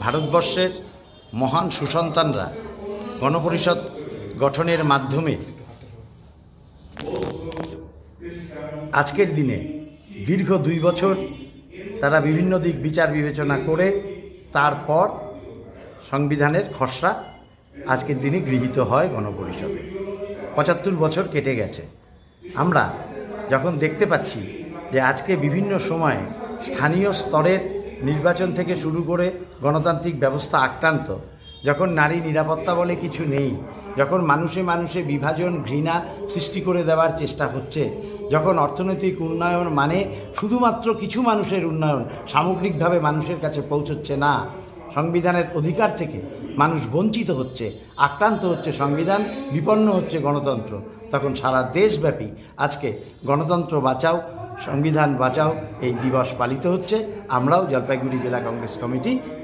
ভারতবর্ষের মহান সুসন্তানরা গণপরিষদ গঠনের মাধ্যমে আজকের দিনে দীর্ঘ 2 বছর তারা বিভিন্ন দিক বিচার বিবেচনা করে তারপর সংবিধানের খসড়া আজকের দিনে গৃহীত হয় গণপরিষদে। 75 বছর কেটে গেছে। আমরা যখন দেখতে পাচ্ছি যে আজকে বিভিন্ন সময়ে স্থানীয় স্তরের নির্বাচন থেকে শুরু করে গণতান্ত্রিক ব্যবস্থা আক্রান্ত, যখন নারী নিরাপত্তা বলে কিছু নেই, যখন মানুষে মানুষে বিভাজন ঘৃণা সৃষ্টি করে দেওয়ার চেষ্টা হচ্ছে, যখন অর্থনৈতিক উন্নয়ন মানে শুধুমাত্র কিছু মানুষের উন্নয়ন, সামগ্রিকভাবে মানুষের কাছে পৌঁছচ্ছে না, সংবিধানের অধিকার থেকে মানুষ বঞ্চিত হচ্ছে, আক্রান্ত হচ্ছে সংবিধান, বিপন্ন হচ্ছে গণতন্ত্র, তখন সারা দেশব্যাপী আজকে গণতন্ত্র বাঁচাও সংবিধান বাঁচাও এই দিবস পালিত হচ্ছে। আমরাও জলপাইগুড়ি জেলা কংগ্রেস কমিটি